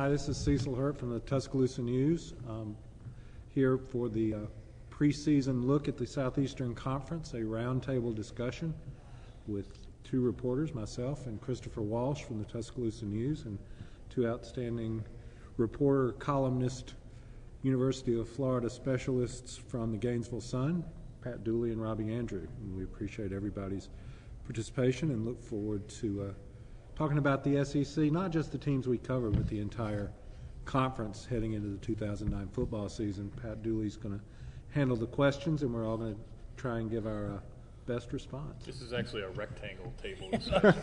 Hi, this is Cecil Hurt from the Tuscaloosa News. Here for the preseason look at the Southeastern Conference, a roundtable discussion with two reporters, myself and Christopher Walsh from the Tuscaloosa News, and two outstanding reporter, columnist, University of Florida specialists from the Gainesville Sun, Pat Dooley and Robbie Andrew. And we appreciate everybody's participation and look forward to talking about the SEC, not just the teams we cover, but the entire conference heading into the 2009 football season. Pat Dooley's going to handle the questions, and we're all going to try and give our best response. This is actually a rectangle table.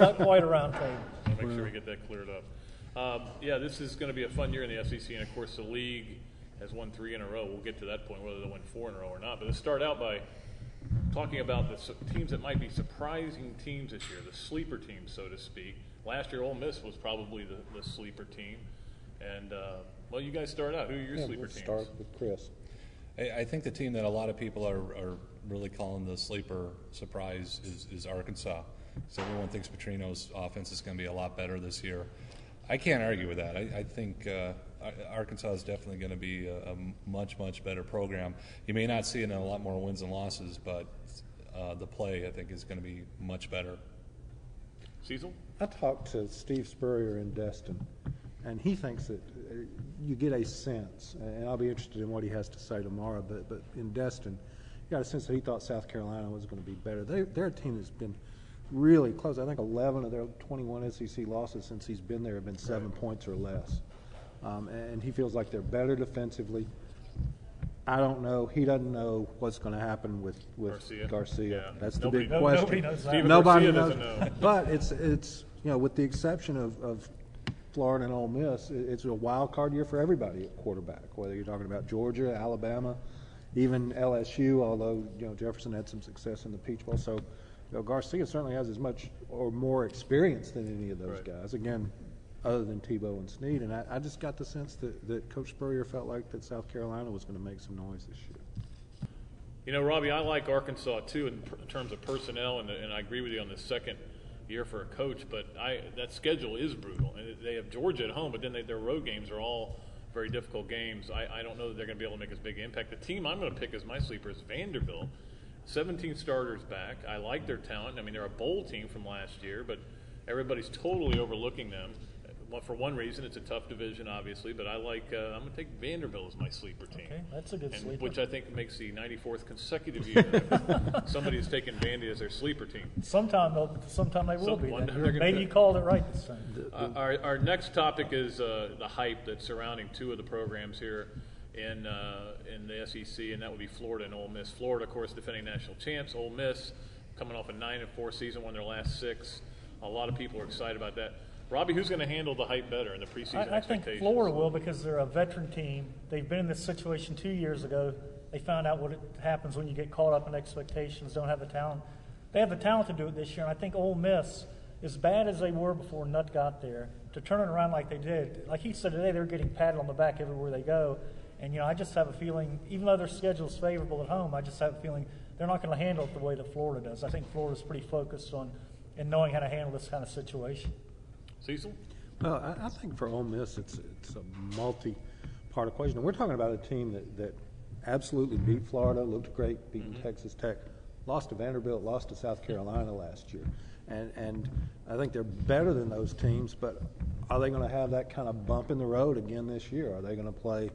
Not quite a round table. So make sure we get that cleared up. Yeah, this is going to be a fun year in the SEC, and of course the league has won 3 in a row. We'll get to that point, whether they'll win 4 in a row or not. But let's start out by talking about the teams that might be surprising teams this year, the sleeper teams, so to speak. Last year, Ole Miss was probably the sleeper team. And, well, you guys start out. Who are your sleeper teams? Start with Chris. I think the team that a lot of people are really calling the sleeper surprise is Arkansas. So everyone thinks Petrino's offense is going to be a lot better this year. I can't argue with that. I think Arkansas is definitely going to be a much, much better program. You may not see it in a lot more wins and losses, but the play, I think, is going to be much better. Cecil? I talked to Steve Spurrier in Destin, and he thinks that you get a sense, and I'll be interested in what he has to say tomorrow, but in Destin, you got a sense that he thought South Carolina was going to be better. They're a team that's been really close. I think 11 of their 21 SEC losses since he's been there have been 7 points or less. And he feels like they're better defensively. I don't know. He doesn't know what's going to happen with Garcia. Yeah. That's the Nobody big question. Nobody knows that. Steven Nobody Garcia knows. doesn't know. But it's with the exception of Florida and Ole Miss, it's a wild card year for everybody at quarterback. Whether you're talking about Georgia, Alabama, even LSU. Although Jefferson had some success in the Peach Bowl, so Garcia certainly has as much or more experience than any of those guys. Again, other than Tebow and Snead, and I just got the sense that Coach Spurrier felt like that South Carolina was going to make some noise this year. Robbie, I like Arkansas too in terms of personnel, and I agree with you on the second year for a coach, but that schedule is brutal. And they have Georgia at home, but then their road games are all very difficult games. I don't know that they're going to be able to make as big an impact. The team I'm going to pick as my sleeper is Vanderbilt. 17 starters back. I like their talent. I mean, they're a bowl team from last year, but everybody's totally overlooking them. Well, for one reason, it's a tough division, obviously, but I'm going to take Vanderbilt as my sleeper team. Okay, that's a good sleeper. Which I think makes the 94th consecutive year that somebody's taken Vandy as their sleeper team. Sometime they will be. Maybe you pick. called it right this time. Our next topic is the hype that's surrounding 2 of the programs here in the SEC, and that would be Florida and Ole Miss. Florida, of course, defending national champs. Ole Miss coming off a 9-4 season, won their last 6. A lot of people are excited about that. Robbie, who's going to handle the hype better in the preseason I think expectations? Florida will, because they're a veteran team. They've been in this situation 2 years ago. They found out what happens when you get caught up in expectations, don't have the talent. They have the talent to do it this year, and I think Ole Miss, as bad as they were before Nutt got there, to turn it around like they did, like he said today, they're getting patted on the back everywhere they go. And, I just have a feeling, even though their schedule is favorable at home, I just have a feeling they're not going to handle it the way that Florida does. I think Florida's pretty focused on knowing how to handle this kind of situation. Cecil? Well, I think for Ole Miss, it's a multi-part equation. And we're talking about a team that absolutely beat Florida, looked great, beating Texas Tech, lost to Vanderbilt, lost to South Carolina last year. And I think they're better than those teams, but are they going to have that kind of bump in the road again this year? Are they going to play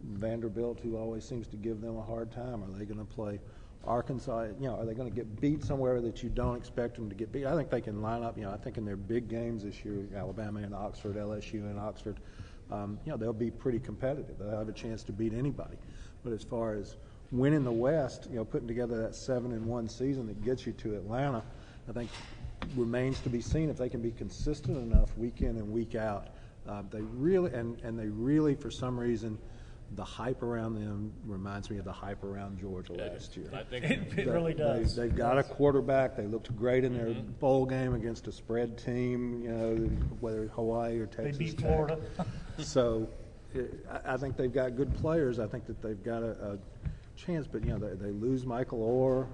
Vanderbilt, who always seems to give them a hard time? Are they going to play Arkansas? Are they going to get beat somewhere that you don't expect them to get beat? I think they can line up. I think in their big games this year, Alabama and Oxford, LSU and Oxford, they'll be pretty competitive. They'll have a chance to beat anybody. But as far as winning the West, putting together that 7-1 season that gets you to Atlanta, I think remains to be seen if they can be consistent enough week in and week out. They really, for some reason, the hype around them reminds me of the hype around Georgia last year. I think it really does. They've got a quarterback. They looked great in their bowl game against a spread team, whether Hawaii or Texas Tech. They beat Florida. So I think they've got good players. I think that they've got a chance. But they lose Michael Orr.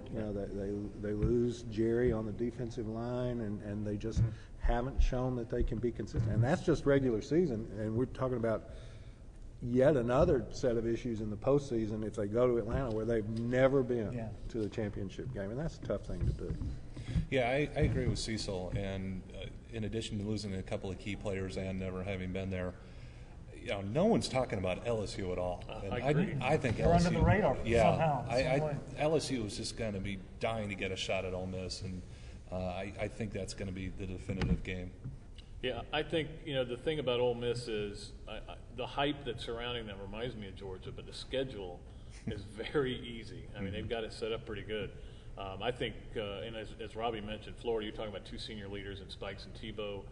They lose Jerry on the defensive line, and they just haven't shown that they can be consistent. And that's just regular season. And we're talking about yet another set of issues in the postseason if they go to Atlanta where they've never been to the championship game, and that's a tough thing to do. Yeah, I agree with Cecil, and in addition to losing a couple of key players and never having been there, no one's talking about LSU at all. And I agree. I think They're LSU, under the radar somehow. LSU is just going to be dying to get a shot at Ole Miss, and I think that's going to be the definitive game. Yeah, I think, the thing about Ole Miss is the hype that's surrounding them reminds me of Georgia, but the schedule is very easy. I mean, they've got it set up pretty good. I think, and as Robbie mentioned, Florida, you're talking about two senior leaders in Spikes and Tebow,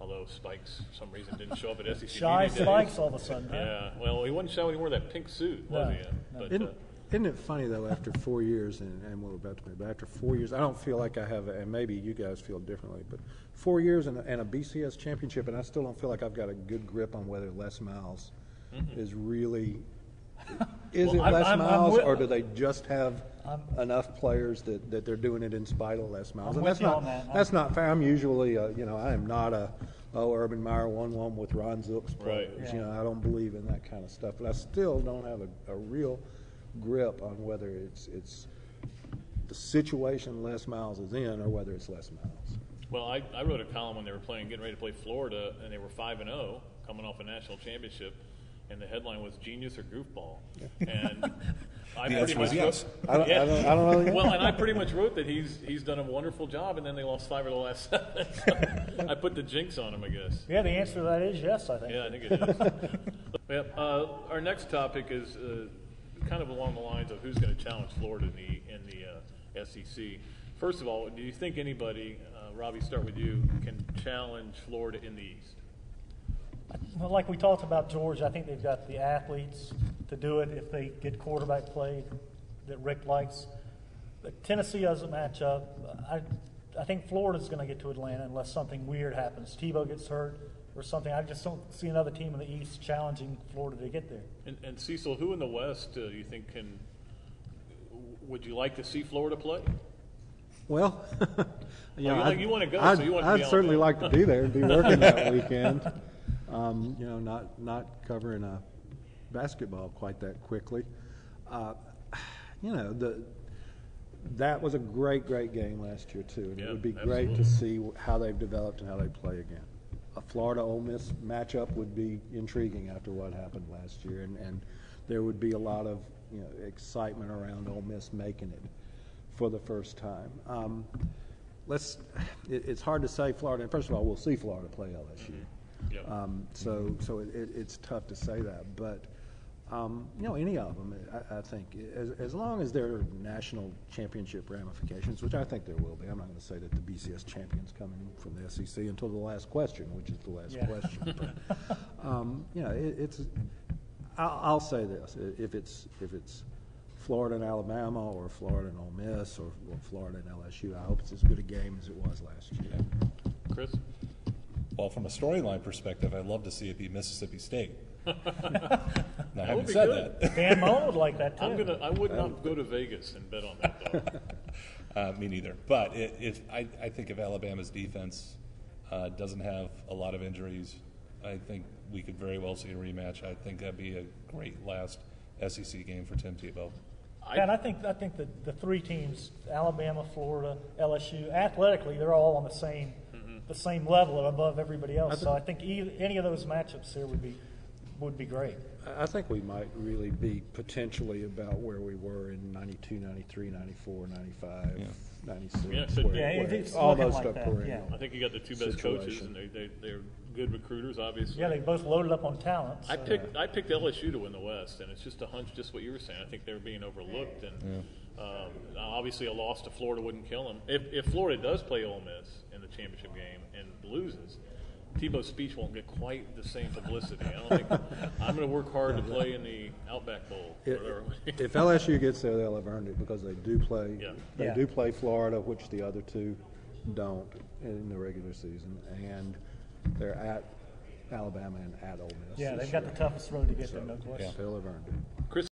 although Spikes, for some reason, didn't show up at SEC Shy media days. Spikes all of a sudden. Yeah, well, he wasn't shy when he wore that pink suit, was he? But, Isn't it funny, though, after 4 years, and we're about to be, but after 4 years, I don't feel like I have, and maybe you guys feel differently, but 4 years and a BCS championship, and I still don't feel like I've got a good grip on whether Les Miles is really, is it Les Miles, or do they just have enough players that they're doing it in spite of Les Miles? And that's not fair. I'm usually, I am not Urban Meyer 1-1 with Ron Zook's players. Right. Yeah. I don't believe in that kind of stuff, but I still don't have a real grip on whether it's the situation Les Miles is in or whether it's Les Miles. Well, I wrote a column when they were getting ready to play Florida, and they were 5-0, coming off a national championship, and the headline was "Genius or Goofball." Yeah. And I pretty much yes. I don't know. Well, and I pretty much wrote that he's done a wonderful job, and then they lost 5 of the last 7. So I put the jinx on him, I guess. Yeah, the answer to that is yes, I think. Yeah, I think it is. Our next topic is kind of along the lines of who's going to challenge Florida in the SEC. First of all, do you think anybody, Robbie, start with you, can challenge Florida in the East? Well, like we talked about Georgia, I think they've got the athletes to do it if they get quarterback play that Rick likes. But Tennessee doesn't match up. I think Florida's going to get to Atlanta unless something weird happens. Tebow gets hurt or something. I just don't see another team in the East challenging Florida to get there. And Cecil, who in the West do you think would you like to see Florida play? Well, you want to go, so you want to be I'd certainly like to be there and be working that weekend. Not covering basketball quite that quickly. That was a great game last year too, and it would be great to see how they've developed and how they play again. A Florida-Ole Miss matchup would be intriguing after what happened last year, and there would be a lot of excitement around Ole Miss making it for the first time. It's hard to say Florida. And first of all, we'll see Florida play LSU. Yep. So it's tough to say that, but any of them, I think, as long as there are national championship ramifications, which I think there will be. I'm not going to say that the BCS champions coming from the SEC until the last question, which is the last question. But, I'll say this: if it's Florida and Alabama, or Florida and Ole Miss, or Florida and LSU, I hope it's as good a game as it was last year. Chris? Well, from a storyline perspective, I'd love to see it be Mississippi State. Now, having be said good. that, Dan Mullen would like that too. I would not go to Vegas and bet on that, though. me neither. But I think if Alabama's defense doesn't have a lot of injuries, I think we could very well see a rematch. I think that'd be a great last SEC game for Tim Tebow. And I think that the three teams, Alabama, Florida, LSU, athletically, they're all on the same level and above everybody else. So I think any of those matchups here would be great. I think we might really be potentially about where we were in 92, 93, 94, 95, 96. It's all looking those like stuff that, perennial. I think you got the two best coaches, and they're good recruiters, obviously. Yeah, they both loaded up on talent. So. I picked LSU to win the West, and it's just a hunch, just what you were saying. I think they're being overlooked, and obviously a loss to Florida wouldn't kill them. If Florida does play Ole Miss in the championship game and loses, Tebow's speech won't get quite the same publicity. I don't think I'm going to work hard to play in the Outback Bowl. If LSU gets there, they'll have earned it because they do play. Yeah. They do play Florida, which the other two don't in the regular season, and they're at Alabama and at Ole Miss. Yeah, they've got the toughest road to get there, no question. They'll have earned it. Chris